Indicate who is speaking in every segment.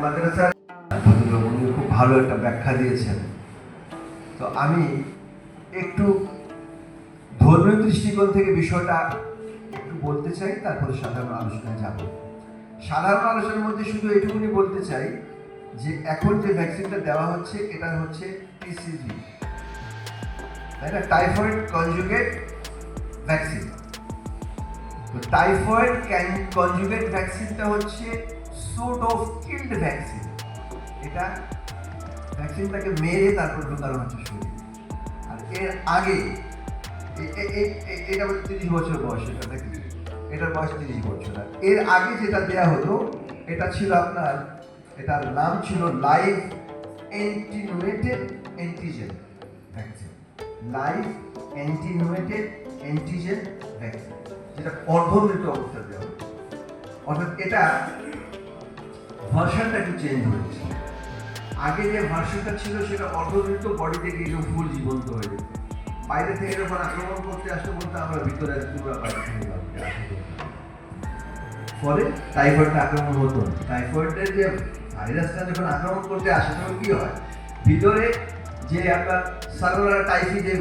Speaker 1: মাদ্রাসা উনি খুব ভালো একটা ব্যাখ্যা দিয়েছেন। তো আমি একটু ধর্মীয় দৃষ্টিকোণ থেকে বিষয়টা একটু বলতে চাই, তারপরে সাধারণ আলোচনায় যাব। সাধারণ আলোচনার মধ্যে শুধু এটুকুনি বলতে চাই যে এখন যে ভ্যাকসিনটা দেওয়া হচ্ছে এটা হচ্ছে টিসিজি, তাই না, টাইফয়েড কনজুগেট ভ্যাকসিন। তো টাইফয়েড কনজুগেট ভ্যাকসিনটা হচ্ছে সোর্ট অফ কিল্ড ভ্যাকসিন। এটা ভ্যাকসিনটাকে মেরে তারপর ঢোকানো হচ্ছে শরীরে। আর এর আগে এটা 30 বছর বয়স, এটা দেখি এটার বয়স 30 বছর। আর এর আগে যেটা দেয়া হতো এটা ছিল আপনার, এটার নাম ছিল live attenuated antigen vaccine. Live attenuated antigen vaccine, যেটা অর্ধমৃত অবস্থায় দেওয়া হতো। অর্থাৎ এটা ভার্সনটা একটু চেঞ্জ হয়েছে। আগে যে ভার্সনটা ছিল সেটা অর্ধমৃত, বডিতে গিয়ে ফুল জীবন্ত হয়ে যেত। বাইরে থেকে যখন আক্রমণ করতে আসতে বলতে আমরা ভিতরে পুরো বাইরে থেকে ফলে টাইফয়েডটা আক্রমণ হতো। টাইফয়েডের যে ভাইরাসটা যখন আক্রমণ করতে আসে তখন কি হয়, ভিতরে যে আপনার সালমোনেলা টাইফি যে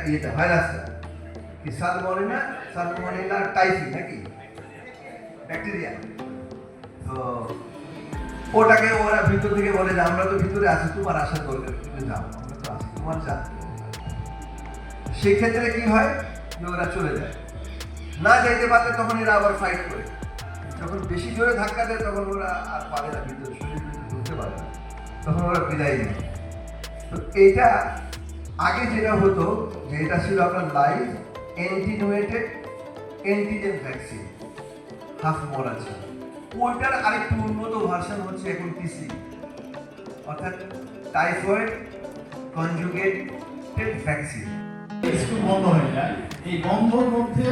Speaker 1: ইয়েটা ভাইরাসটা, কি সালমোনেলা টাইফি নাকি ব্যাকটেরিয়া, তো ওটাকে ওরা ভিতর থেকে বলে যে আমরা তো ভিতরে আছি, তোমার আসার দরকার, তুমি যাও, আমরা তো আছি, তোমার যা। সেক্ষেত্রে কি হয় যে ওরা চলে যায়, না যাইতে পারলে তখন এরা আবার ফাইট করে। যখন বেশি জোরে ধাক্কা দেয় তখন ওরা আর পারে না, ভিতরে শরীর ঢুকতে পারে না, তখন ওরা বিদায় নেয়। তো এটা আগে যেটা হতো যে এটা ছিল আপনার live attenuated antigen vaccine, half মরা ছিল। ওইটার আরেকটু উন্নত ভার্সন হচ্ছে এখন টিসি, অর্থাৎ টাইফয়েড কনজুগেটেড ভ্যাকসিন।
Speaker 2: স্কুল বন্ধ হয়ে যায়, এই বন্ধর মধ্যে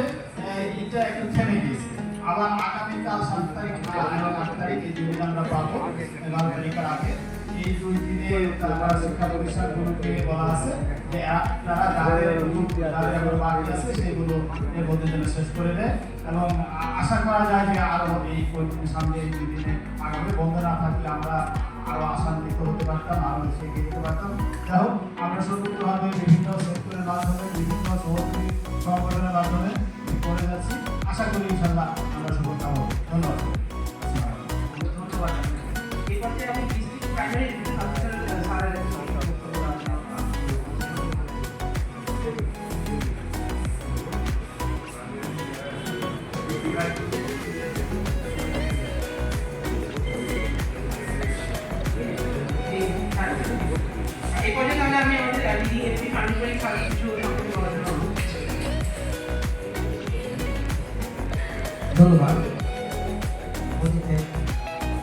Speaker 2: এটা একটু থেমে গেছে। আবার আগামীকাল 7 তারিখ এবং 8 তারিখ এই দুই দিন আমরা পাবো, 11 তারিখের আগে। এই 2 দিনে তারা শিক্ষা প্রতিষ্ঠানগুলোকে বলা আছে যে তারা যাদের বাকি আছে সেগুলো এর মধ্যে যেন শেষ করে দেয়, এবং আশা করা যায় যে আরো এই সামনে এই 2 দিনে আগামী বন্ধ না থাকলে আমরা আরো আশান্বিত হতে পারতাম, আরো এগিয়ে যেতে পারতাম। যাই হোক, আমরা সম্মিলিতভাবে বিভিন্ন সেক্টরের মাধ্যমে, বিভিন্ন সহযোগী সংগঠনের মাধ্যমে করে যাচ্ছি। আশা করি ইনশাআল্লাহ আমরা সফলতা হব। ধন্যবাদ।
Speaker 3: এই পর্যায়ে আমি ডিস্ট্রিক্ট প্রাইমারি এডুকেশন অফিসার স্যারের এই পর্যায়ে তাহলে আমি আমাদের দিদি এমপি পারস্পরিক স্যারের কিছু সম্পর্কে বলার জন্য
Speaker 4: ধন্যবাদ।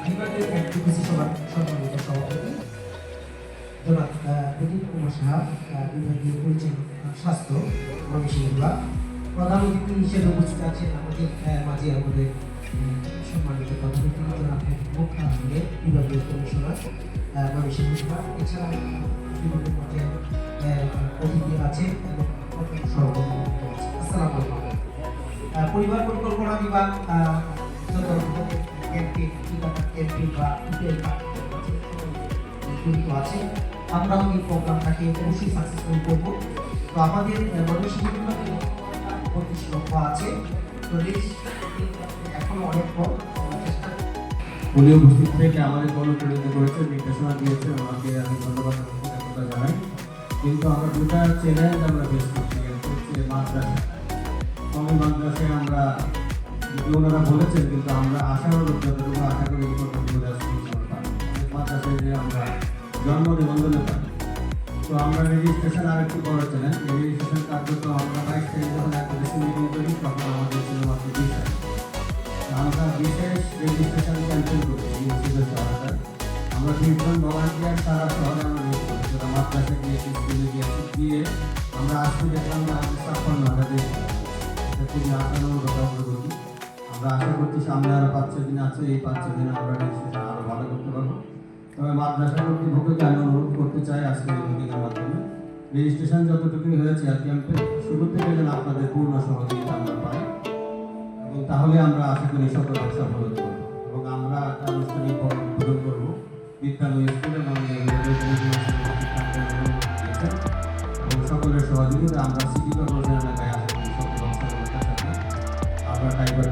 Speaker 4: বিভাগের অ্যাডভোকেসি সভার সম্মানিত সভাপতি জনাব প্রদীপ কুমার সাহা, বিভাগীয় পরিচালক স্বাস্থ্য ময়মনসিংহ বিভাগ, প্রধান অতিথি হিসেবে উপস্থিত আছেন আমাদের মাঝে আমাদের সম্মানিত প্রধান অতিথি জনাব মুখ্য আহমেদ, বিভাগীয় কমিশনার ময়মনসিংহ বিভাগ। এছাড়া বিভিন্ন পর্যায়ে অতিথি আছে এবং সহকর্মী আছে। আসসালামু আলাইকুম। পরিবার পরিকল্পনা বিভাগ যত ক্যাম্পেইন বা জড়িত আছে, আমরাও এই প্রোগ্রামটাকে অবশ্যই সাকসেসফুল করব। তো আমাদের ময়মনসিংহ বিভাগে 25 লক্ষ আছে, তো এখনো অনেক কম।
Speaker 2: উনি উপস্থিত থেকে আমাদের অনুপ্রাণিত করেছে, নির্দেশনা দিয়েছে, ওনাকে আমি ধন্যবাদ জানাই। কিন্তু আমরা দুটা চ্যালেঞ্জ আমরা ফেস করছি, হচ্ছে মাদ্রাসা। কমন মাদ্রাসায় আমরা ওনারা বলেছেন, কিন্তু আমরা আশানুরূপ যতটুকু আশা করি মাদ্রাসায় যে আমরা জন্ম নিবন্ধনে পাই। তো আমরা রেজিস্ট্রেশন আরেকটু করেছিলেন, রেজিস্ট্রেশন কার্যত আমরা 22 তারিখ যখন একটা বেশি মিটিং করি তখন আমাদের ছিল মাত্র 20 তারিখ। আমরা বিশেষ রেজিস্ট্রেশন ক্যান্সেল করেছি সহায়তায়। আমরা 20 জন ভলান্টিয়ার সারা শহরে আমরা নিয়োগ করেছি, ওরা মাদ্রাসা গিয়েছি, স্কুলে গিয়েছি, গিয়ে আমরা আজকে দেখলাম না আমাদের 56,000 দিয়েছি। এটা খুবই আশানুরূপ অগ্রগতি। আমরা আশা করছি সামনে আরো 5-6 দিন আছে, এই 5-6 দিনে আমরা রেজিস্ট্রেশন আরো ভালো করতে পারবো। তবে মাদ্রাসা কর্তৃপক্ষকে আমি অনুরোধ করতে চাই আজকের এই মিটিংয়ের মাধ্যমে রেজিস্ট্রেশন যতটুকুই হয়েছে আর ক্যাম্পে শুরু থেকে যেন আপনাদের পূর্ণ সহযোগিতা আমরা পাই, এবং তাহলে আমরা আশা করি সফল হতে পারবো এবং আমরা একটা আনুষ্ঠানিক বিদ্যালয় স্কুল এবং এবং সকলের সহযোগিতা আমরা সিটি কর্পোরেশন এলাকায় আশা করি সকল অংশগ্রহণের সাথে আমরা টাইগার